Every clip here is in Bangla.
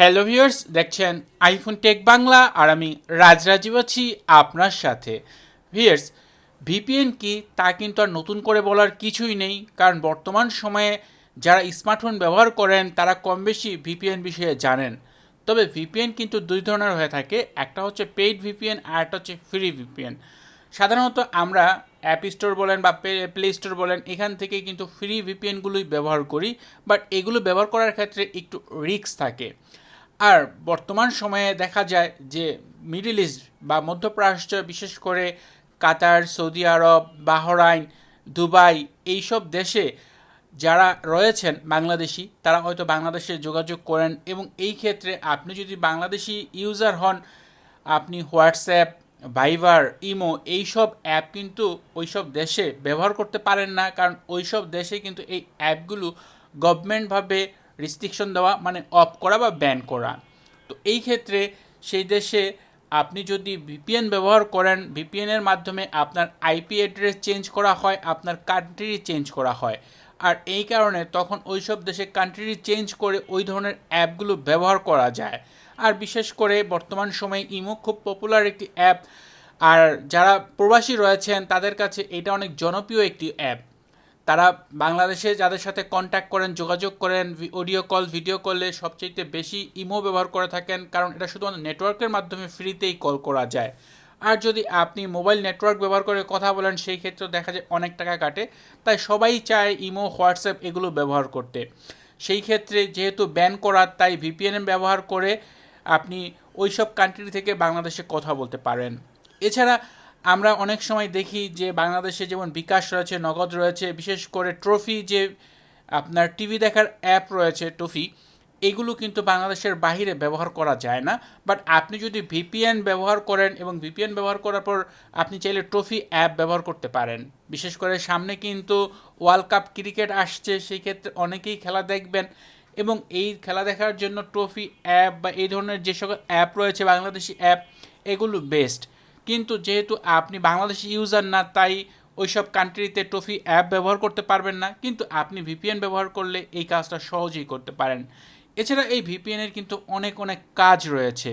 হ্যালো ভিউয়ার্স, দেখছেন আইফোন টেক বাংলা আর আমি রাজরাজীব আছি আপনার সাথে। ভিউয়ার্স, ভিপিএন কি তা কিন্তু আর নতুন করে বলার কিছুই নেই, কারণ বর্তমান সময়ে যারা স্মার্টফোন ব্যবহার করেন তারা কম বেশি ভিপিএন বিষয়ে জানেন। তবে ভিপিএন কিন্তু দুই ধরনের হয়ে থাকে, একটা হচ্ছে পেইড ভিপিএন আর একটা হচ্ছে ফ্রি ভিপিএন। সাধারণত আমরা অ্যাপ স্টোর বলেন বা প্লে স্টোর বলেন, এখান থেকে কিন্তু ফ্রি ভিপিএনগুলোই ব্যবহার করি, বাট এগুলো ব্যবহার করার ক্ষেত্রে একটু রিস্ক থাকে। আর বর্তমান সময়ে দেখা যায় যে মিডল ইস্ট বা মধ্যপ্রাচ্য, বিশেষ করে কাতার, সৌদি আরব, বাহরাইন, দুবাই, এইসব দেশে যারা রয়েছেন বাংলাদেশি, তারা হয়তো বাংলাদেশে যোগাযোগ করেন, এবং এই ক্ষেত্রে আপনি যদি বাংলাদেশি ইউজার হন, আপনি হোয়াটসঅ্যাপ, ভাইবার, ইমো এইসব অ্যাপ কিন্তু ওইসব দেশে ব্যবহার করতে পারেন না, কারণ ওইসব দেশে কিন্তু এই অ্যাপগুলো গভর্নমেন্টভাবে রেস্ট্রিকশন দেওয়া, মানে অফ করা বা ব্যান করা। তো এই ক্ষেত্রে সেই দেশে আপনি যদি ভিপিএন ব্যবহার করেন, ভিপিএনের মাধ্যমে আপনার আইপি অ্যাড্রেস চেঞ্জ করা হয়, আপনার কান্ট্রি চেঞ্জ করা হয়। আর এই কারণে তখন ওইসব দেশে কান্ট্রি চেঞ্জ করে ওই ধরনের অ্যাপগুলো ব্যবহার করা যায়। আর বিশেষ করে বর্তমান সময়ে ইমো খুব পপুলার একটি অ্যাপ, আর যারা প্রবাসী রয়েছেন তাদের কাছে এটা অনেক জনপ্রিয় একটি অ্যাপ। তারা বাংলাদেশে যাদের সাথে কন্ট্যাক্ট করেন, যোগাযোগ করেন, অডিও কল, ভিডিও কলে সবচেয়ে বেশি ইমো ব্যবহার করে থাকেন, কারণ এটা শুধুমাত্র নেটওয়ার্কের মাধ্যমে ফ্রিতেই কল করা যায়। আর যদি আপনি মোবাইল নেটওয়ার্ক ব্যবহার করে কথা বলেন, সেই ক্ষেত্রে দেখা যায় অনেক টাকা কাটে। তাই সবাই চায় ইমো, হোয়াটসঅ্যাপ এগুলো ব্যবহার করতে। সেই ক্ষেত্রে যেহেতু ব্যান করা, তাই ভিপিএন ব্যবহার করে আপনি ওই সব কান্ট্রি থেকে বাংলাদেশে কথা বলতে পারেন। এছাড়া আমরা অনেক সময় দেখি যে বাংলাদেশে যেমন bKash রয়েছে, নগদ রয়েছে, বিশেষ করে ট্রফি, যে আপনার টিভি দেখার অ্যাপ রয়েছে টফি, এগুলো কিন্তু বাংলাদেশের বাইরে ব্যবহার করা যায় না। বাট আপনি যদি ভিপিএন ব্যবহার করেন এবং ভিপিএন ব্যবহার করার পর আপনি চাইলে ট্রফি অ্যাপ ব্যবহার করতে পারেন। বিশেষ করে সামনে কিন্তু ওয়ার্ল্ড কাপ ক্রিকেট আসছে, সেই ক্ষেত্রে অনেকেই খেলা দেখবেন, এবং এই খেলা দেখার জন্য ট্রফি অ্যাপ বা এই ধরনের যে সকল অ্যাপ রয়েছে, বাংলাদেশি অ্যাপ, এগুলো বেস্ট। কিন্তু যেহেতু আপনি বাংলাদেশি ইউজার না, তাই ওইসব কান্ট্রিতে ট্রফি অ্যাপ ব্যবহার করতে পারবেন না, কিন্তু আপনি ভিপিএন ব্যবহার করলে এই কাজটা সহজেই করতে পারেন। এছাড়া এই ভিপিএনের কিন্তু অনেক অনেক কাজ রয়েছে।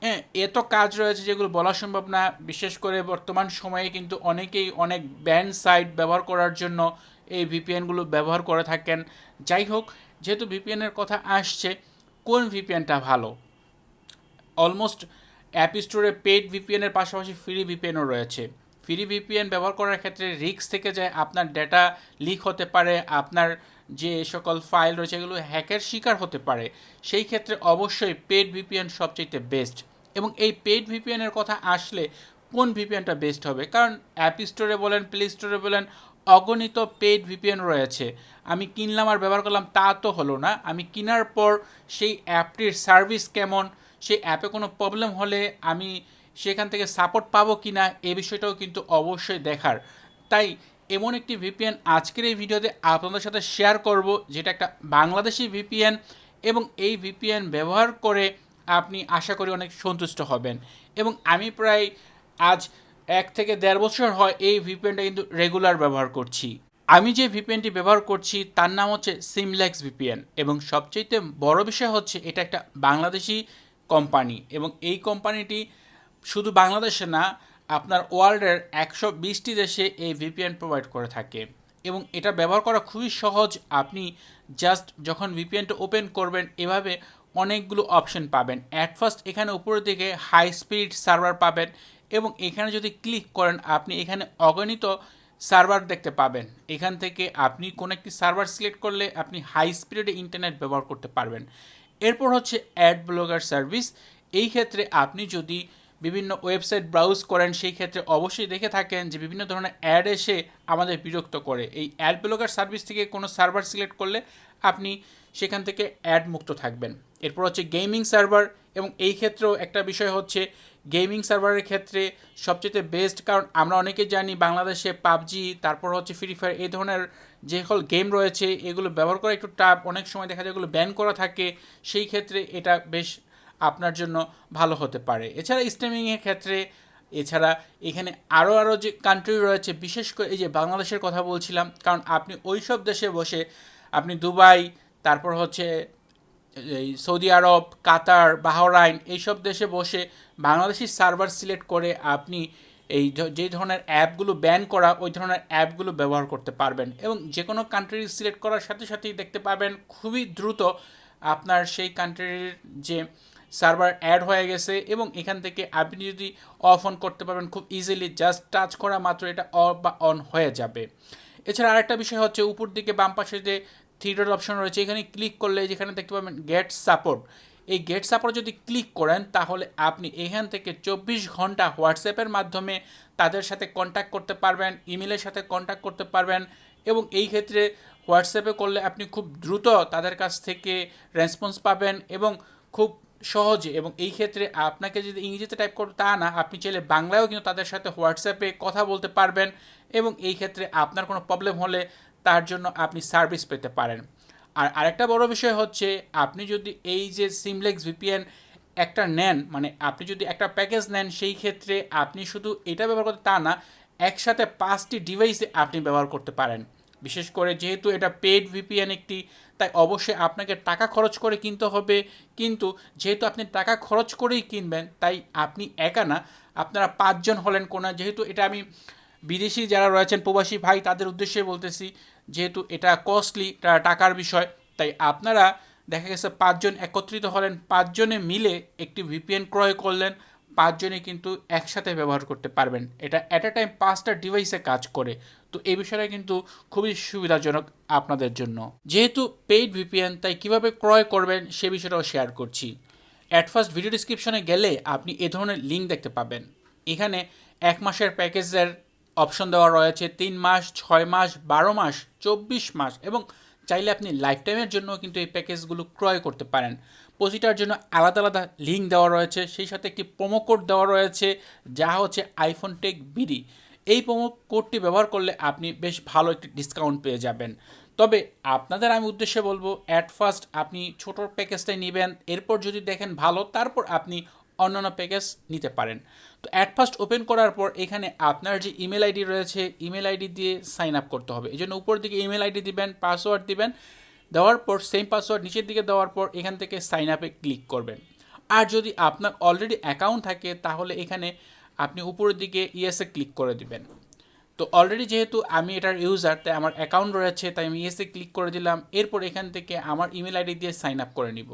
হ্যাঁ, এত কাজ রয়েছে যেগুলো বলা সম্ভব না। বিশেষ করে বর্তমান সময়ে কিন্তু অনেকেই অনেক ব্যান্ড সাইট ব্যবহার করার জন্য এই ভিপিএনগুলো ব্যবহার করে থাকেন। যাই হোক, যেহেতু ভিপিএনের কথা আসছে, কোন ভিপিএনটা ভালো? অলমোস্ট অ্যাপ স্টোরে পেইড ভিপিএনের পাশাপাশি ফ্রি ভিপিএনও রয়েছে। ফ্রি ভিপিএন ব্যবহার করার ক্ষেত্রে রিস্ক থেকে যায়, আপনার ডেটা লিক হতে পারে, আপনার যে সকল ফাইল রয়েছে এগুলো হ্যাকের শিকার হতে পারে। সেই ক্ষেত্রে অবশ্যই পেইড ভিপিএন সবচেয়ে বেস্ট। এবং এই পেইড ভিপিএনের কথা আসলে কোন ভিপিএনটা বেস্ট হবে? কারণ অ্যাপ স্টোরে বলেন, প্লে স্টোরে বলেন, অগণিত পেইড ভিপিএন রয়েছে। আমি কিনলাম আর ব্যবহার করলাম তা তো হলো না। আমি কেনার পর সেই অ্যাপটির সার্ভিস কেমন, সেই অ্যাপে কোনো প্রবলেম হলে আমি সেখান থেকে সাপোর্ট পাবো কি না, এই বিষয়টাও কিন্তু অবশ্যই দেখার। তাই এমন একটি ভিপিএন আজকের এই ভিডিওতে আপনাদের সাথে শেয়ার করব, যেটা একটা বাংলাদেশি ভিপিএন, এবং এই ভিপিএন ব্যবহার করে আপনি আশা করি অনেক সন্তুষ্ট হবেন। এবং আমি প্রায় আজ 1 থেকে 1.5 বছর হয় এই ভিপিএনটা কিন্তু রেগুলার ব্যবহার করছি। আমি যে ভিপিএনটি ব্যবহার করছি তার নাম হচ্ছে সিমলেক্স ভিপিএন, এবং সবচেয়ে বড় বিষয় হচ্ছে এটা একটা বাংলাদেশি কোম্পানি, এবং এই কোম্পানিটি শুধু বাংলাদেশে না, আপনার ওয়ার্ল্ডের 120টি দেশে এই ভিপিএন প্রোভাইড করে থাকে। এবং এটা ব্যবহার করা খুবই সহজ। আপনি জাস্ট যখন ভিপিএনটা ওপেন করবেন, এভাবে অনেকগুলো অপশন পাবেন। অ্যাট ফার্স্ট এখানে উপরের দিকে হাই স্পিড সার্ভার পাবেন, এবং এখানে যদি ক্লিক করেন আপনি এখানে অগণিত সার্ভার দেখতে পাবেন। এখান থেকে আপনি কোনো একটি সার্ভার সিলেক্ট করলে আপনি হাই স্পিডে ইন্টারনেট ব্যবহার করতে পারবেন। এরপর হচ্ছে অ্যাড ব্লগার সার্ভিস। এই ক্ষেত্রে আপনি যদি বিভিন্ন ওয়েবসাইট ব্রাউজ করেন, সেই ক্ষেত্রে অবশ্যই দেখে থাকেন যে বিভিন্ন ধরনের অ্যাড এসে আমাদের বিরক্ত করে। এই অ্যাড ব্লগার সার্ভিস থেকে কোনো সার্ভার সিলেক্ট করলে আপনি সেখান থেকে অ্যাড মুক্ত থাকবেন। এরপর হচ্ছে গেমিং সার্ভার, এবং এই ক্ষেত্রেও একটা বিষয় হচ্ছে গেমিং সার্ভারের ক্ষেত্রে সবচেয়ে বেস্ট, কারণ আমরা অনেকে জানি বাংলাদেশে পাবজি, তারপর হচ্ছে ফ্রি ফায়ার, এই ধরনের যে সকল গেম রয়েছে এগুলো ব্যবহার করা একটু টাফ। অনেক সময় দেখা যায় এগুলো ব্যান করা থাকে, সেই ক্ষেত্রে এটা বেশ আপনার জন্য ভালো হতে পারে। এছাড়া স্ট্রিমিংয়ের ক্ষেত্রে, এছাড়া এখানে আরও যে কান্ট্রি রয়েছে, বিশেষ করে এই যে বাংলাদেশের কথা বলছিলাম, কারণ আপনি ওই সব দেশে বসে আপনি দুবাই, তারপর হচ্ছে এই সৌদি আরব, কাতার, বাহরাইন এইসব দেশে বসে বাংলাদেশি সার্ভার সিলেক্ট করে আপনি এই যে ধরনের অ্যাপগুলো ব্যান করা ওই ধরনের অ্যাপগুলো ব্যবহার করতে পারবেন এবং যে কোনো কান্ট্রি সিলেক্ট করার সাথে সাথেই দেখতে পাবেন খুবই দ্রুত আপনার সেই কান্ট্রির যে সার্ভার অ্যাড হয়ে গেছে এবং এখান থেকে আপনি যদি অফ অন করতে পারবেন খুব ইজিলি, জাস্ট টাচ করা মাত্র এটা অফ বা অন হয়ে যাবে। এছাড়া আরেকটা বিষয় হচ্ছে উপর দিকে বাম পাশে যে থ্রি ডট অপশন রয়েছে এখানে ক্লিক করলে যেখানে দেখতে পাবেন গেট সাপোর্ট, এই গেট সাপোর্ট যদি ক্লিক করেন তাহলে আপনি এখান থেকে 24 ঘন্টা হোয়াটসঅ্যাপের মাধ্যমে তাদের সাথে কন্ট্যাক্ট করতে পারবেন, ইমেলের সাথে কন্ট্যাক্ট করতে পারবেন এবং এই ক্ষেত্রে হোয়াটসঅ্যাপে করলে আপনি খুব দ্রুত তাদের কাছ থেকে রেসপন্স পাবেন এবং খুব সহজে, এবং এই ক্ষেত্রে আপনাকে যদি ইংরেজিতে টাইপ করতে তা না, আপনি চাইলে বাংলায়ও কিন্তু তাদের সাথে হোয়াটসঅ্যাপে কথা বলতে পারবেন এবং এই ক্ষেত্রে আপনার কোনো প্রবলেম হলে তার জন্য আপনি সার্ভিস পেতে পারেন। আর আরেকটা বড় বিষয় হচ্ছে আপনি যদি এই যে সিমলেক্স ভিপিএন একটা নেন, মানে আপনি যদি একটা প্যাকেজ নেন সেই ক্ষেত্রে আপনি শুধু এটা ব্যবহার করতে তা না, একসাথে 5টি ডিভাইসে আপনি ব্যবহার করতে পারেন। বিশেষ করে যেহেতু এটা পেড ভিপিএন একটি, তাই অবশ্যই আপনাকে টাকা খরচ করে কিনতে হবে, কিন্তু যেহেতু আপনি টাকা খরচ করেই কিনবেন তাই আপনি একা না, আপনারা 5জন হলেন কোনা, যেহেতু এটা আমি বিদেশি যারা রয়েছেন প্রবাসী ভাই তাদের উদ্দেশ্যে বলতেছি, যেহেতু এটা কস্টলি, টাকার বিষয়, তাই আপনারা দেখা গেছে 5জন একত্রিত হলেন, 5জনে মিলে একটি ভিপিএন ক্রয় করলেন, 5জনে কিন্তু একসাথে ব্যবহার করতে পারবেন। এটা অ্যাট এ টাইম 5টা ডিভাইসে কাজ করে, তো এই বিষয়টা কিন্তু খুবই সুবিধাজনক আপনাদের জন্য। যেহেতু পেইড ভিপিএন তাই কিভাবে ক্রয় করবেন সে বিষয়টাও শেয়ার করছি। অ্যাট ফার্স্ট ভিডিও ডিসক্রিপশনে গেলে আপনি এ ধরনের লিঙ্ক দেখতে পাবেন। এখানে 1 মাসের প্যাকেজের অপশন দেওয়া রয়েছে, 3 মাস, 6 মাস, 12 মাস, 24 মাস এবং চাইলে আপনি লাইফ টাইমের জন্য কিন্তু এই প্যাকেজগুলো ক্রয় করতে পারেন। প্রতিটার জন্য আলাদা আলাদা লিঙ্ক দেওয়া রয়েছে, সেই সাথে একটি প্রোমো কোড দেওয়া রয়েছে যা হচ্ছে আইফোন টেক বিডি। এই প্রোমো কোডটি ব্যবহার করলে আপনি বেশ ভালো একটি ডিসকাউন্ট পেয়ে যাবেন। তবে আপনাদের আমি উদ্দেশ্যে বলবো অ্যাট ফার্স্ট আপনি ছোটোর প্যাকেজটাই নেবেন, এরপর যদি দেখেন ভালো তারপর আপনি অন্যান্য প্যাকেজ নিতে পারেন। তো অ্যাট ফার্স্ট ওপেন করার পর এখানে আপনার যে ইমেল আইডি রয়েছে ইমেল আইডি দিয়ে সাইন আপ করতে হবে, এই জন্য উপর দিকে ইমেল আইডি দিবেন, পাসওয়ার্ড দিবেন, দেওয়ার পর সেম পাসওয়ার্ড নিচের দিকে দেওয়ার পর এখান থেকে সাইন আপে ক্লিক করবেন। আর যদি আপনার অলরেডি অ্যাকাউন্ট থাকে তাহলে এখানে আপনি উপরের দিকে ইয়েসে ক্লিক করে দিবেন। তো অলরেডি যেহেতু আমি এটার ইউজার তাই আমার অ্যাকাউন্ট রয়েছে তাই আমি ইয়েসে ক্লিক করে দিলাম, এরপর এখান থেকে আমার ইমেল আইডি দিয়ে সাইন আপ করে নিব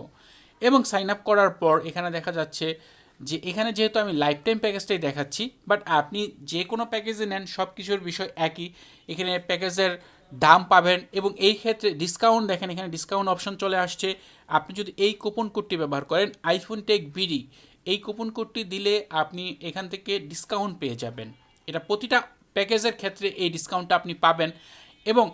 এবং সাইন আপ করার পর এখানে দেখা যাচ্ছে যে এখানে যেহেতু আমি লাইফ টাইম প্যাকেজটাই দেখাচ্ছি, বাট আপনি যে কোনো প্যাকেজে নেন সব কিছুর বিষয় একই, এখানে প্যাকেজের দাম পাবেন এবং এই ক্ষেত্রে ডিসকাউন্ট দেখেন এখানে ডিসকাউন্ট অপশন চলে আসছে। আপনি যদি এই কুপন কোডটি ব্যবহার করেন আইফোন টেক বিডি, এই কুপন কোডটি দিলে আপনি এখান থেকে ডিসকাউন্ট পেয়ে যাবেন। এটা প্রতিটা প্যাকেজের ক্ষেত্রে এই ডিসকাউন্টটা আপনি পাবেন এবং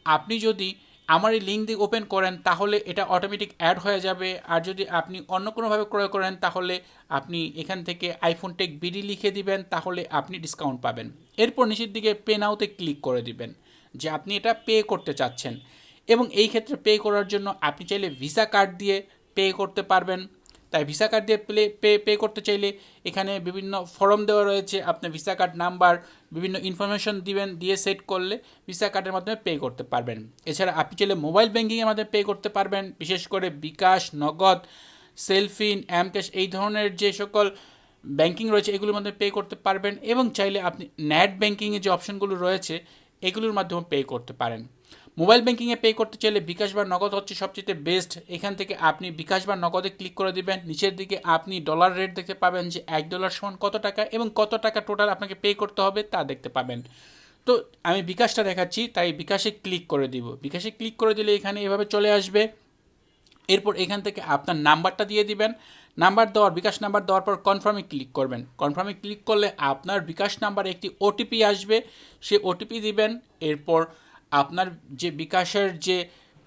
আপনি যদি আমার এই লিঙ্ক দিয়ে ওপেন করেন তাহলে এটা অটোমেটিক অ্যাড হয়ে যাবে, আর যদি আপনি অন্য কোনোভাবে ক্রয় করেন তাহলে আপনি এখান থেকে আইফোন টেক বিডি লিখে দিবেন, তাহলে আপনি ডিসকাউন্ট পাবেন। এরপর নিচের দিকে পে নাওতে ক্লিক করে দিবেন যে আপনি এটা পে করতে চাচ্ছেন এবং এই ক্ষেত্রে পে করার জন্য আপনি চাইলে ভিসা কার্ড দিয়ে পে করতে পারবেন। তাই ভিসা কার্ড দিয়ে পে করতে চাইলে এখানে বিভিন্ন ফর্ম দেওয়া রয়েছে, আপনি ভিসা কার্ড নাম্বার বিভিন্ন ইনফরমেশন দিবেন, দিয়ে সেট করলে ভিসা কার্ডের মাধ্যমে পে করতে পারবেন। এছাড়া আপনি চাইলে মোবাইল ব্যাঙ্কিংয়ের মাধ্যমে পে করতে পারবেন, বিশেষ করে bKash, নগদ, সেলফিন, এমক্যাশ এই ধরনের যে সকল ব্যাঙ্কিং রয়েছে এগুলোর মাধ্যমে পে করতে পারবেন এবং চাইলে আপনি নেট ব্যাঙ্কিংয়ে যে অপশনগুলো রয়েছে এগুলোর মাধ্যমে পে করতে পারেন। মোবাইল ব্যাঙ্কিংয়ে পে করতে চাইলে bKash বা নগদ হচ্ছে সবচেয়ে বেস্ট। এখান থেকে আপনি bKash বা নগদে ক্লিক করে দিবেন, নিচের দিকে আপনি ডলার রেট দেখতে পাবেন যে $1 সমান কত টাকা এবং কত টাকা টোটাল আপনাকে পে করতে হবে তা দেখতে পাবেন। তো আমি bKashটা দেখাচ্ছি তাই bKashে ক্লিক করে দিব, bKashে ক্লিক করে দিলে এখানে এভাবে চলে আসবে। এরপর এখান থেকে আপনার নাম্বারটা দিয়ে দিবেন, নাম্বার দেওয়ার bKash নাম্বার দেওয়ার পর কনফার্মে ক্লিক করবেন, কনফার্মে ক্লিক করলে আপনার bKash নাম্বারে একটি ওটিপি আসবে, সে ওটিপি দিবেন। এরপর আপনার যে bKashের যে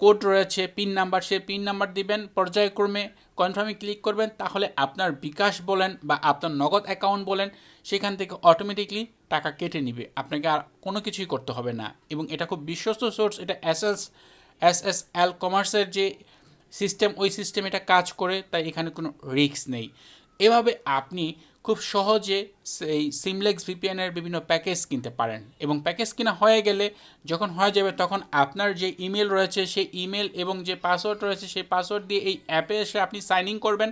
কোড রয়েছে পিন নাম্বার, সে পিন নাম্বার দিবেন, পর্যায়ক্রমে কনফার্মে ক্লিক করবেন, তাহলে আপনার bKash বলেন বা আপনার নগদ অ্যাকাউন্ট বলেন সেখান থেকে অটোমেটিকলি টাকা কেটে নেবে, আপনাকে আর কোনো কিছুই করতে হবে না। এবং এটা খুব বিশ্বস্ত সোর্স, এটা এসএসএল কমার্সের যে সিস্টেম ওই সিস্টেম এটা কাজ করে, তাই এখানে কোনো রিস্ক নেই। এভাবে আপনি খুব সহজে এই সিমলেক্স ভিপিএনের বিভিন্ন প্যাকেজ কিনতে পারেন এবং প্যাকেজ কিনা হয়ে গেলে যখন হয়ে যাবে তখন আপনার যে ইমেল রয়েছে সেই ইমেল এবং যে পাসওয়ার্ড রয়েছে সেই পাসওয়ার্ড দিয়ে এই অ্যাপে এসে আপনি সাইন ইন করবেন,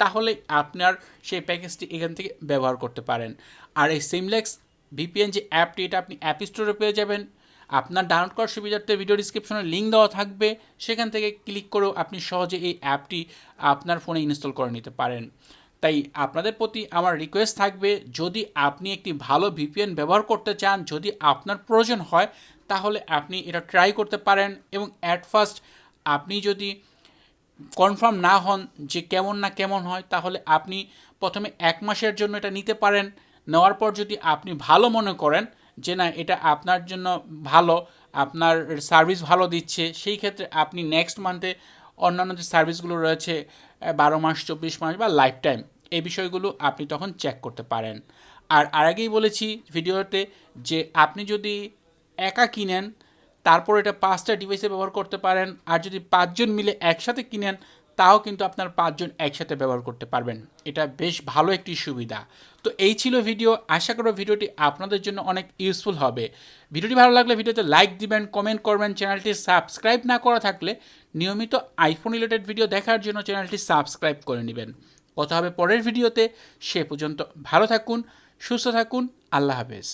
তাহলে আপনার সেই প্যাকেজটি এখান থেকে ব্যবহার করতে পারেন। আর এই সিমলেক্স ভিপিএন যে অ্যাপটি, এটা আপনি অ্যাপ স্টোরে পেয়ে যাবেন। আপনার ডাউনলোড করার সুবিধার্থে ভিডিও ডিসক্রিপশনে লিঙ্ক দেওয়া থাকবে, সেখান থেকে ক্লিক করেও আপনি সহজে এই অ্যাপটি আপনার ফোনে ইনস্টল করে নিতে পারেন। তাই আপনাদের প্রতি আমার রিকোয়েস্ট থাকবে, যদি আপনি একটি ভালো ভিপিএন ব্যবহার করতে চান, যদি আপনার প্রয়োজন হয়, তাহলে আপনি এটা ট্রাই করতে পারেন। এবং অ্যাট ফার্স্ট আপনি যদি কনফার্ম না হন যে কেমন না কেমন হয়, তাহলে আপনি প্রথমে 1 মাসের জন্য এটা নিতে পারেন। নেওয়ার পর যদি আপনি ভালো মনে করেন যে না এটা আপনার জন্য ভালো, আপনার সার্ভিস ভালো দিচ্ছে, সেই ক্ষেত্রে আপনি নেক্সট মান্থে অন্যান্য যে সার্ভিসগুলো রয়েছে 12 মাস, 24 মাস বা লাইফ টাইম, এই বিষয়গুলো আপনি তখন চেক করতে পারেন। আর আগেই বলেছি ভিডিওতে যে আপনি যদি একা কিনেন তারপর এটা 5টা ডিভাইসে ব্যবহার করতে পারেন, আর যদি 5 জন মিলে একসাথে কিনেন তাও কিন্তু আপনার 5 জন একসাথে ব্যবহার করতে পারবেন। এটা বেশ ভালো একটি সুবিধা। তো এই ছিল ভিডিও, আশা করব ভিডিওটি আপনাদের জন্য অনেক ইউজফুল হবে। ভিডিওটি ভালো লাগলে ভিডিওতে লাইক দিবেন, কমেন্ট করবেন, চ্যানেলটি সাবস্ক্রাইব না করা থাকলে নিয়মিত আইফোন রিলেটেড ভিডিও দেখার জন্য চ্যানেলটি সাবস্ক্রাইব করে নেবেন। কথা হবে পরের ভিডিওতে, সে পর্যন্ত ভালো থাকুন, সুস্থ থাকুন, আল্লাহ হাফেজ।